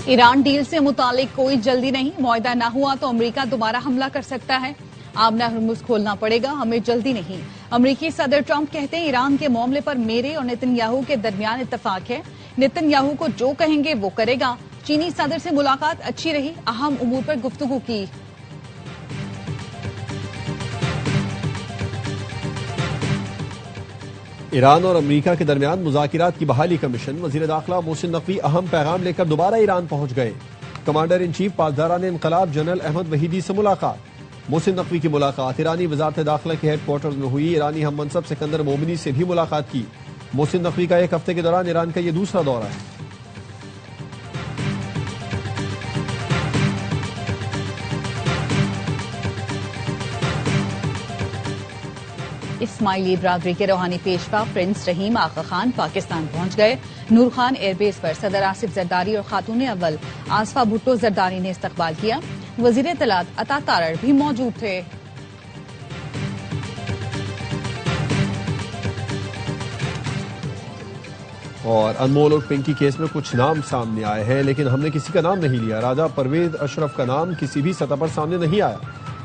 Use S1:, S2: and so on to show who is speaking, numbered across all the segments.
S1: Iran deal से मुतालिक कोई जल्दी नहीं, मुआहदा न हुआ तो अमेरिका दोबारा हमला कर सकता है। आमना हरमुज खोलना पड़ेगा, हमें जल्दी नहीं। अमेरिकी सदर ट्रंप कहते हैं ईरान के मामले पर मेरे और नेतन्याहू के दरमियान इत्तेफाक है। नेतन्याहू को जो कहेंगे वो करेगा। चीनी सदर से मुलाकात अच्छी रही, अहम उमूर पर गुफ्तगू की।
S2: ईरान और अमेरिका के दरमियान मुज़ाकिरात की बहाली का मिशन। वज़ीर दाखिला मोहसिन नकवी अहम पैगाम लेकर दोबारा ईरान पहुंच गए। कमांडर इन चीफ पासदारान इनकलाब जनरल अहमद वहीदी से मुलाकात। मोहसिन नकवी की मुलाकात ईरानी वजारत दाखिला के हेडक्वार्टर्स में हुई। ईरानी हम मनसब सिकंदर मोमिनी से भी मुलाकात की। मोहसिन नकवी का एक हफ्ते के दौरान ईरान का यह दूसरा दौरा है।
S1: इस्माइली बरादरी के रूहानी पेशवा प्रिंस रहीम आगा खान पाकिस्तान पहुंच गए। नूर खान एयरबेस पर सदर आसिफ जरदारी और खातून अव्वल आसफा भुट्टो जरदारी ने इस्तकबाल किया। वजीर इत्तलात अता तारड़ भी मौजूद थे।
S2: और अनमोल और पिंकी केस में कुछ नाम सामने आए हैं, लेकिन हमने किसी का नाम नहीं लिया। राजा परवेज अशरफ का नाम किसी भी सतह पर सामने नहीं आया।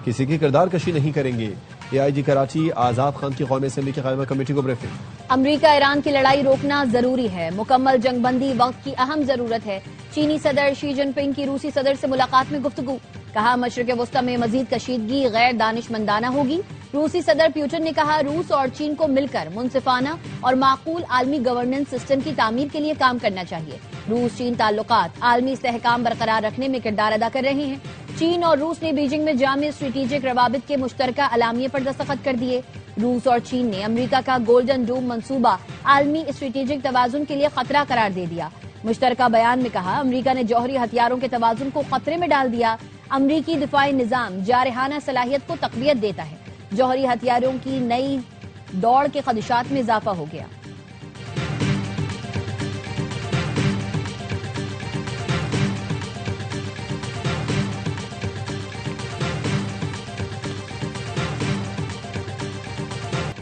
S2: किसी की किरदार कशी नहीं करेंगे। AIG कराची आजाद खान की कौमी असेंबली की कायमा कमेटी को ब्रीफिंग।
S3: अमेरिका ईरान की लड़ाई रोकना जरूरी है, मुकम्मल जंगबंदी वक्त की अहम जरूरत है। चीनी सदर शी जिनपिंग की रूसी सदर से मुलाकात में गुफ्तगू। कहा मशरिक वस्ता में मजीद कशीदगी गैर दानिशमंदाना होगी। रूसी सदर प्यूटन ने कहा रूस और चीन को मिलकर मुनसिफाना और माकूल आलमी गवर्नेंस सिस्टम की तामीर के लिए काम करना चाहिए। रूस चीन ताल्लुकात आलमी इस्तेहकाम बरकरार रखने में किरदार अदा कर रहे हैं। चीन और रूस ने बीजिंग में जामे स्ट्रेटेजिक रवाबित के मुश्तरका अलामिये पर दस्तखत कर दिए। रूस और चीन ने अमेरिका का गोल्डन डोम मंसूबा आलमी स्ट्रेटेजिक तवाजुन के लिए खतरा करार दे दिया। मुश्तरका बयान में कहा अमेरिका ने जौहरी हथियारों के तवाजुन को खतरे में डाल दिया। अमरीकी दिफाई निजाम जारहाना सलाहियत को तकवीयत देता है। जौहरी हथियारों की नई दौड़ के खदशात में इजाफा हो गया।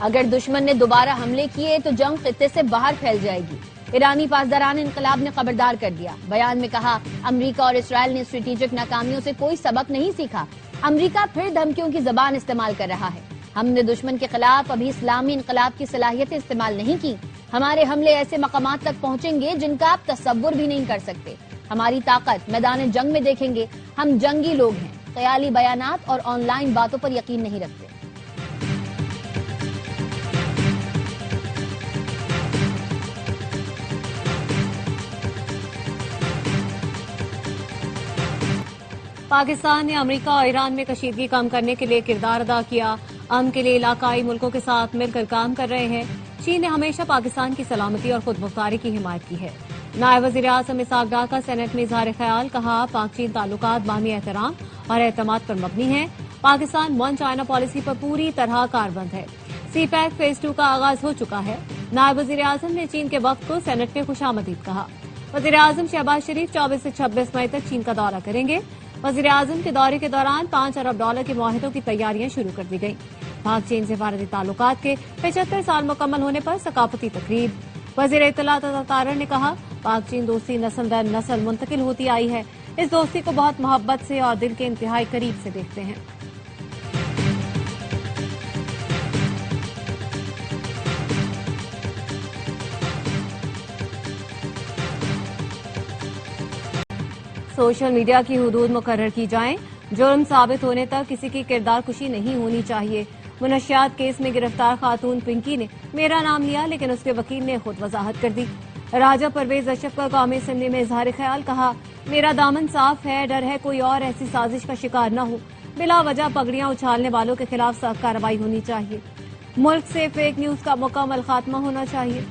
S3: अगर दुश्मन ने दोबारा हमले किए तो जंग खित्ते से बाहर फैल जाएगी। ईरानी पासदारान इनकलाब ने खबरदार कर दिया। बयान में कहा अमेरिका और इसराइल ने स्ट्रेटेजिक नाकामियों से कोई सबक नहीं सीखा। अमेरिका फिर धमकियों की जबान इस्तेमाल कर रहा है। हमने दुश्मन के खिलाफ अभी इस्लामी इनकलाब की सलाहियतें इस्तेमाल नहीं की। हमारे हमले ऐसे मकामात तक पहुंचेंगे जिनका आप तसव्वुर भी नहीं कर सकते। हमारी ताकत मैदान जंग में देखेंगे। हम जंगी लोग हैं, ख्याली बयानात और ऑनलाइन बातों पर यकीन नहीं रखते।
S4: पाकिस्तान ने अमेरिका और ईरान में कशीदगी कम करने के लिए किरदार अदा किया। अमन के लिए इलाकाई मुल्कों के साथ मिलकर काम कर रहे हैं। चीन ने हमेशा पाकिस्तान की सलामती और खुद मुख्तारी की हिमायत की है। नायब वज़ीर आज़म इसहाक डार का सेनेट में इजहार ख्याल। कहा पाक चीन ताल्लुकात बाहमी एहतराम और एतमाद पर मबनी है। पाकिस्तान वन चाइना पॉलिसी पर पूरी तरह कारबंद है। CPEC फेज 2 का आगाज हो चुका है। नायब वज़ीर आज़म ने चीन के वक्त को सेनेट में खुशामदीद कहा। वज़ीर आज़म शहबाज शरीफ 24 से 26 मई तक चीन का दौरा करेंगे। वज़ीर आज़म के दौरे के दौरान $5 अरब के मुआहिदों की तैयारियां शुरू कर दी गई। पाक चीन सिफारती ताल्लुकात के 75 साल मुकम्मल होने पर सकाफती तकरीब। वज़ीर इत्तलात अता तारड़ ने कहा पाक चीन दोस्ती नस्ल दर नस्ल मुंतकिल होती आई है। इस दोस्ती को बहुत मोहब्बत से और दिल के इंतहाई करीब से देखते हैं। सोशल मीडिया की हुदूद मुकर्रर की जाएं। जुर्म साबित होने तक किसी की किरदार कुशी नहीं होनी चाहिए। मुनशियात केस में गिरफ्तार खातून पिंकी ने मेरा नाम लिया, लेकिन उसके वकील ने खुद वजाहत कर दी। राजा परवेज अशरफ का कौमी असेंबली में इजहार ख्याल। कहा मेरा दामन साफ है, डर है कोई और ऐसी साजिश का शिकार न हो। बिला वजह पगड़ियां उछालने वालों के खिलाफ सख्त कार्रवाई होनी चाहिए। मुल्क से फेक न्यूज का मुकम्मल खात्मा होना चाहिए।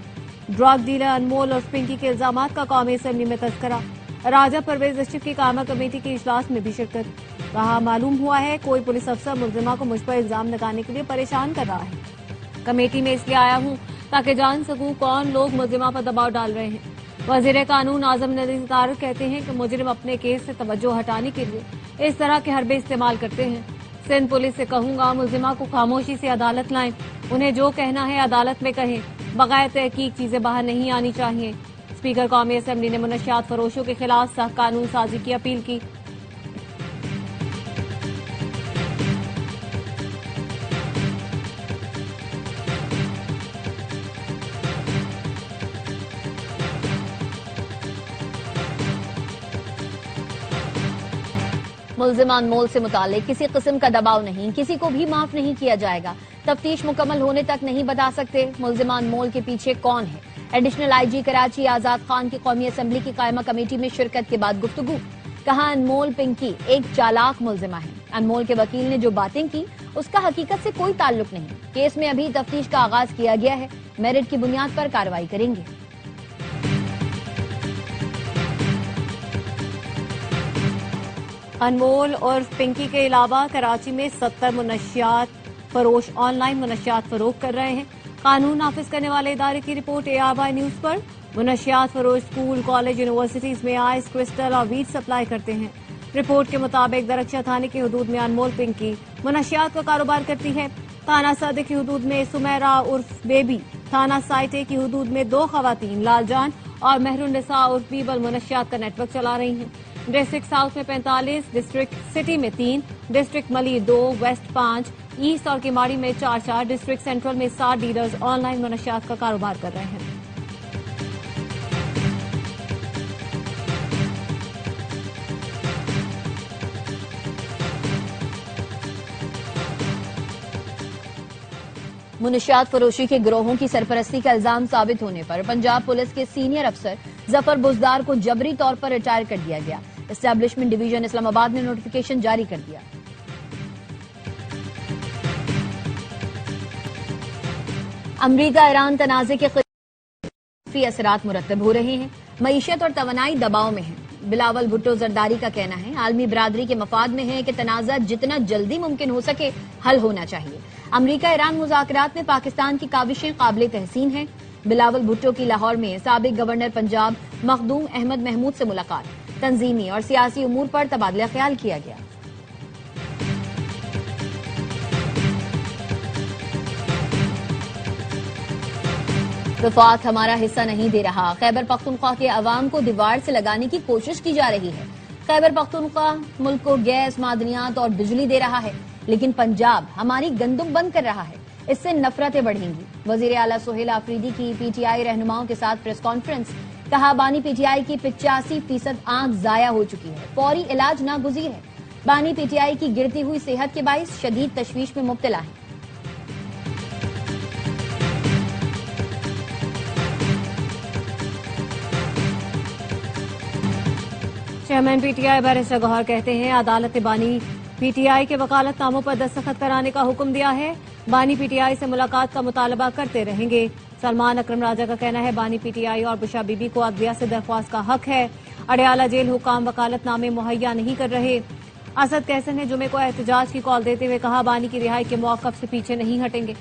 S4: ड्रग डीलर अनमोल और पिंकी के इल्जामात का कौमी असेंबली में तज़किरा। राजा परवेज अशरफ की कामा कमेटी के इजलास में भी शिरकत। कहा मालूम हुआ है कोई पुलिस अफसर मुलजिमा को मुझ पर इल्जाम लगाने के लिए परेशान कर रहा है। कमेटी में इसलिए आया हूँ ताकि जान सकूं कौन लोग मुलजिमा पर दबाव डाल रहे हैं। वजीर कानून आजम नदीर तारड़ कहते हैं कि मुजरिम अपने केस से तवज्जो हटाने के लिए इस तरह के हरबे इस्तेमाल करते हैं। सिंध पुलिस से कहूंगा मुलजिमा को खामोशी से अदालत लाएं। उन्हें जो कहना है अदालत में कहें। बगैर तहकीक चीजें बाहर नहीं आनी चाहिए। स्पीकर कौमी असेंबली ने मुनशियात फरोशों के खिलाफ सख्त कानून साजी की अपील की।
S3: मुल्जिम अनमोल से मुतालिक किसी किस्म का दबाव नहीं, किसी को भी माफ नहीं किया जाएगा। तफ्तीश मुकम्मल होने तक नहीं बता सकते मुल्जिम अनमोल के पीछे कौन है। एडिशनल आईजी कराची आजाद खान की कौमी असेंबली की कायमा कमेटी में शिरकत के बाद गुफ्तगू। कहा अनमोल पिंकी एक चालाक मुल्जिमा है। अनमोल के वकील ने जो बातें की उसका हकीकत से कोई ताल्लुक नहीं। केस में अभी तफ्तीश का आगाज किया गया है, मेरिट की बुनियाद पर कार्रवाई करेंगे।
S4: अनमोल और पिंकी के अलावा कराची में 70 मुनशियात फरोश ऑनलाइन मुनशियात फरोख्त कर रहे हैं। कानून नाफिज करने वाले इदारे की रिपोर्ट ARY न्यूज पर। मुनशियात फरोश स्कूल, कॉलेज, यूनिवर्सिटीज में आइस, क्रिस्टल और वीट सप्लाई करते हैं। रिपोर्ट के मुताबिक दरख्शा थाने की हदूद में अनमोल पिंकी मुनशियात का कारोबार करती है। थाना सदर की हदूद में सुमेरा उर्फ बेबी, थाना साइटे की हदूद में 2 खवातीन लालजान और मेहरुन्निसा उर्फ बीबल मुनशियात का नेटवर्क चला रही हैं। डिस्ट्रिक्ट साउथ में 45, डिस्ट्रिक्ट सिटी में 3, डिस्ट्रिक्ट मलिर 2, वेस्ट 5, ईस्ट और किमाड़ी में 4-4, डिस्ट्रिक्ट सेंट्रल में 7 डीलर्स ऑनलाइन मुनशियात का कारोबार कर रहे हैं।
S3: मुनशियात फरोशी के गिरोहों की सरपरस्ती का इल्जाम साबित होने पर पंजाब पुलिस के सीनियर अफसर जफर बुजदार को जबरी तौर पर रिटायर कर दिया गया। एस्टैब्लिशमेंट डिवीजन इस्लामाबाद ने नोटिफिकेशन जारी कर दिया। अमरीका ईरान तनाज़े के खिलाफ असरात मुरतब हो रहे हैं। मईशत और तवानाई दबाव में है। बिलावल भुट्टो जरदारी का कहना है आलमी बरादरी के मफाद में है कि तनाज़ा जितना जल्दी मुमकिन हो सके हल होना चाहिए। अमरीका ईरान मुज़ाकरात में पाकिस्तान की काविशें काबिल तहसीन हैं। बिलावल भुट्टो की लाहौर में साबिक गवर्नर पंजाब मखदूम अहमद महमूद से मुलाकात। तंजीमी और सियासी उमूर पर तबादला ख्याल किया गया। वफाक हमारा हिस्सा नहीं दे रहा। खैबर पख्तूनख्वा के अवाम को दीवार से लगाने की कोशिश की जा रही है। खैबर पख्तूनख्वा मुल्क को गैस, मादनियात और बिजली दे रहा है, लेकिन पंजाब हमारी गंदुम बंद कर रहा है। इससे नफरतें बढ़ेंगी। वजीर आला सोहेल आफरीदी की PTI रहनुमाओं के साथ प्रेस कॉन्फ्रेंस। कहा बानी PTI की 85% आंख जाया हो चुकी है, फौरी इलाज नागुज़ीर है। बानी PTI की गिरती हुई सेहत के बाइस शदीद तशवीश में मुब्तला है।
S4: चेयरमैन PTI बैरिस्टर गौहर कहते हैं अदालत ने बानी PTI के वकालतनामों पर दस्तखत कराने का हुक्म दिया है। बानी PTI से मुलाकात का मुतालबा करते रहेंगे। सलमान अकरम राजा का कहना है बानी PTI और बुशा बीबी को अदलिया से दरख्वास्त का हक है। अडयाला जेल हुकाम वकालतनामे मुहैया नहीं कर रहे। असद कैसन ने जुमे को एहतजाज की कॉल देते हुए कहा बानी की रिहाई के मौक़िफ़ से पीछे नहीं हटेंगे।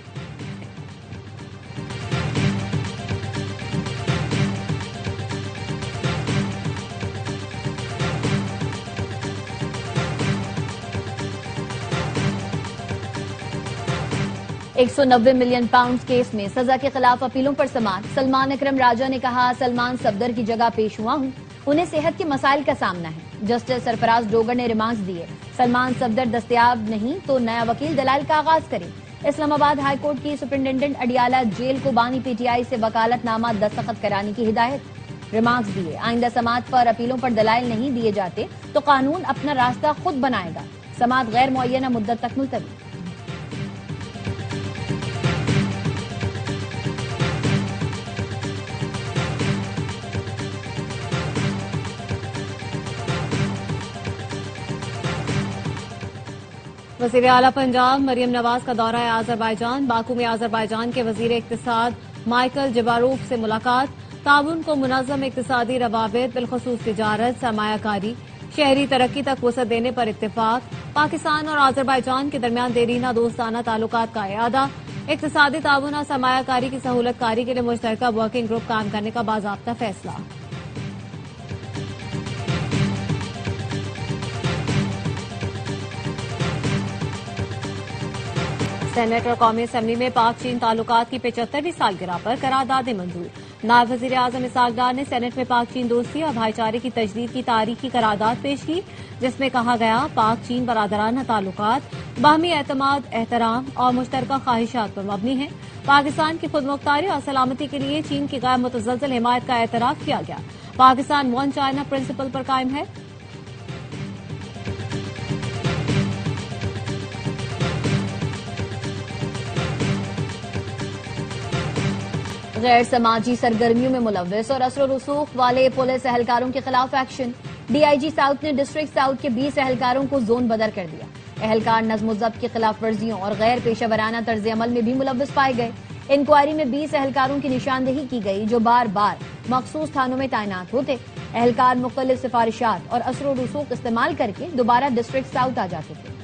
S3: £190 मिलियन केस में सजा के खिलाफ अपीलों पर समाअत। सलमान अकरम राजा ने कहा सलमान सफदर की जगह पेश हुआ हूं, उन्हें सेहत के मसाइल का सामना है। जस्टिस सरफराज डोगर ने रिमार्क्स दिए सलमान सफदर दस्तयाब नहीं तो नया वकील दलाल का आगाज करे। इस्लामाबाद हाई कोर्ट की सुपरिंटेंडेंट अडियाला जेल को बानी PTI से वकालतनामा दस्तखत कराने की हिदायत। रिमार्क्स दिए आइंदा समाअत पर अपीलों पर दलाइल नहीं दिए जाते तो कानून अपना रास्ता खुद बनाएगा। समाअत गैर मुअय्यना मुद्दत तक मुलतवी।
S4: वज़ीर आला पंजाब मरियम नवाज का दौरा है आज़रबाईजान। बाकू में आज़रबाईजान के वज़ीर इक़्तिसाद माइकल जबारूफ से मुलाकात। ताउन को मुनज़्ज़म इक़्तिसादी रवाबित बिलख़ुसूस तिजारत, सरमायाकारी, शहरी तरक्की तक वसअत देने पर इत्तेफाक। पाकिस्तान और आज़रबाईजान के दरमियान देरीना दोस्ताना ताल्लुकात का इआदा। इक़्तिसादी ताउन और सरमायाकारी की सहूलतकारी के लिए मुश्तरका वर्किंग ग्रुप काम करने का बाज़ाब्ता फैसला। सेनेट और कौमी असेंबली में पाक चीन ताल्लुकात की 75वीं सालगिरह पर करारदादें मंजूर। नायब वजीर आजम इसहाक डार ने सेनेट में पाक चीन दोस्ती और भाईचारे की तजदीद की तारीखी करारदाद पेश की, जिसमें कहा गया पाक चीन बरादराना ताल्लुकात बाहमी एतमाद, एहतराम और मुश्तरका ख्वाहिशात पर मबनी है। पाकिस्तान की खुदमुख्तारी और सलामती के लिए चीन की गैर मुतज़लज़ल हिमायत का एतराफ किया गया। पाकिस्तान वन चाइना प्रिंसिपल पर कायम है।
S3: गैर समाजी सरगर्मियों में मुलव्विस और असर रसूख वाले पुलिस एहलकारों के खिलाफ एक्शन। डीआईजी साउथ ने डिस्ट्रिक्ट साउथ के 20 एहलकारों को जोन बदर कर दिया। एहलकार नज्म ज़ब्त की खिलाफ वर्जियों और गैर पेशा वराना तर्ज अमल में भी मुलव्विस पाए गए। इंक्वायरी में 20 एहलकारों की निशानदेही की गई जो बार बार मखसूस थानों में तैनात होते। एहलकार मुख्तलिफ सिफारिशात और असर रसूख इस्तेमाल करके दोबारा डिस्ट्रिक्ट साउथ आ जाते थे।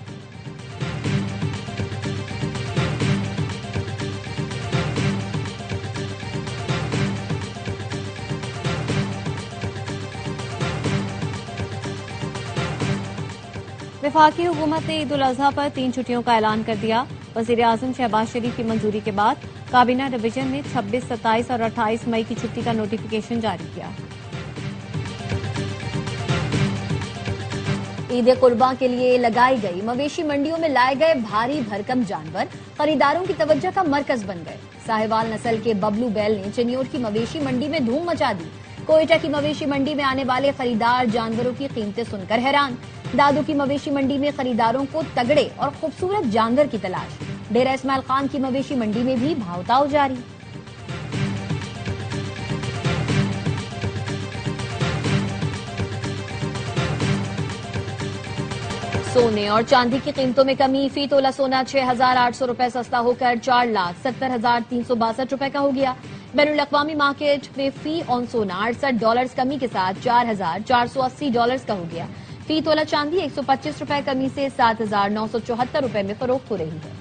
S4: वफाकी हुकूमत ने ईद उल अजहा पर 3 छुट्टियों का ऐलान कर दिया। वजीर आजम शहबाज शरीफ की मंजूरी के बाद काबीना डिवीजन ने 26, 27 और 28 मई की छुट्टी का नोटिफिकेशन जारी किया।
S3: ईद कुर्बान के लिए लगाई गई मवेशी मंडियों में लाए गए भारी भरकम जानवर खरीदारों की तवज्जो का मरकज बन गए। साहिवाल नस्ल के बबलू बैल ने चिन्योट की मवेशी मंडी में धूम मचा दी। कोयटा की मवेशी मंडी में आने वाले खरीदार जानवरों की कीमतें सुनकर हैरान। दादू की मवेशी मंडी में खरीदारों को तगड़े और खूबसूरत जानवर की तलाश। डेरा इस्माइल खान की मवेशी मंडी में भी भावताव जारी। सोने और चांदी की कीमतों में कमी। फी तोला सोना 6,800 रुपए सस्ता होकर 4,70,362 रुपए का हो गया। बैनुल अक़वामी मार्केट में फी ऑन सोना $68 कमी के साथ $4,480 का हो गया। फी तोला चांदी 125 रुपए कमी से 7,974 रुपए में फरोख्त हो रही है।